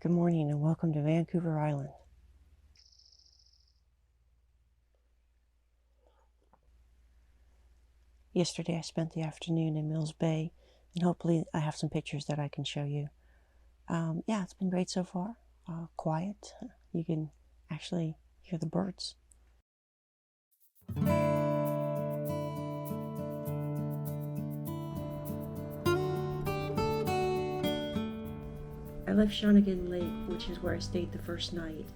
Good morning and welcome to Vancouver Island. Yesterday I spent the afternoon in Mills Bay, and hopefully I have some pictures that I can show you. Yeah, it's been great so far. Quiet. You can actually hear the birds. I left Shawnigan Lake, which is where I stayed the first night,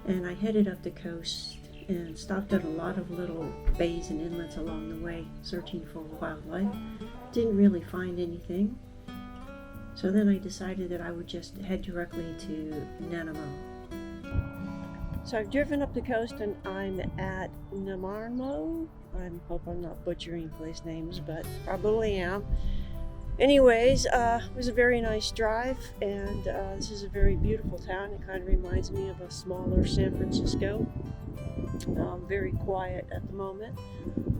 and I headed up the coast and stopped at a lot of little bays and inlets along the way, searching for wildlife. Didn't really find anything, so then I decided that I would just head directly to Nanaimo. So I've driven up the coast and I'm at Nanaimo. I hope I'm not butchering place names, but probably am. Anyways, it was a very nice drive, and this is a very beautiful town. It kind of reminds me of a smaller San Francisco. Very quiet at the moment.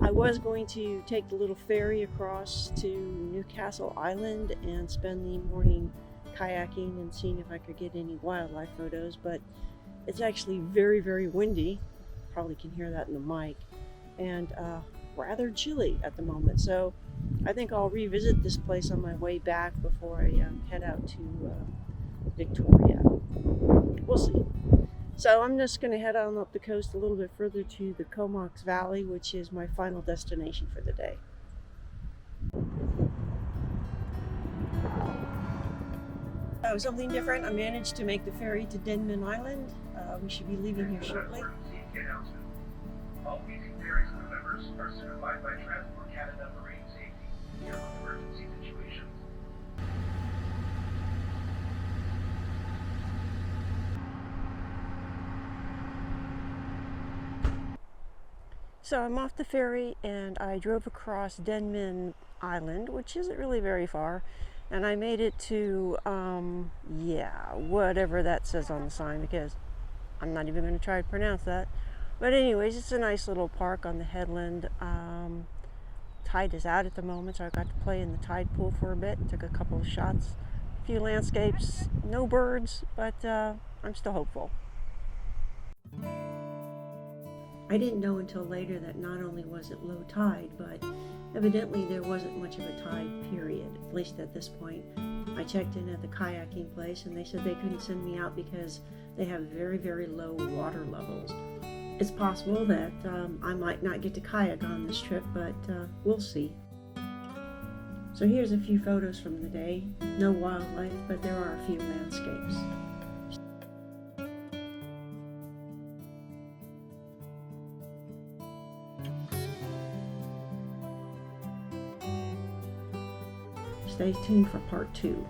I was going to take the little ferry across to Newcastle Island and spend the morning kayaking and seeing if I could get any wildlife photos, but it's actually very, very windy. Probably can hear that in the mic, and rather chilly at the moment. So I think I'll revisit this place on my way back before I head out to Victoria. We'll see. So I'm just going to head on up the coast a little bit further to the Comox Valley, which is my final destination for the day. Something different. I managed to make the ferry to Denman Island. We should be leaving here shortly. All leasing ferries and members are certified by Transport Canada Marine Safety for emergency situations. So I'm off the ferry and I drove across Denman Island, which isn't really very far, and I made it to, whatever that says on the sign, because I'm not even going to try to pronounce that. But anyways, it's a nice little park on the headland. Tide is out at the moment, so I got to play in the tide pool for a bit. Took a couple of shots, a few landscapes, no birds, but I'm still hopeful. I didn't know until later that not only was it low tide, but evidently there wasn't much of a tide period, at least at this point. I checked in at the kayaking place and they said they couldn't send me out because they have very, very low water levels. It's possible that I might not get to kayak on this trip, but we'll see. So here's a few photos from the day. No wildlife, but there are a few landscapes. Stay tuned for part 2.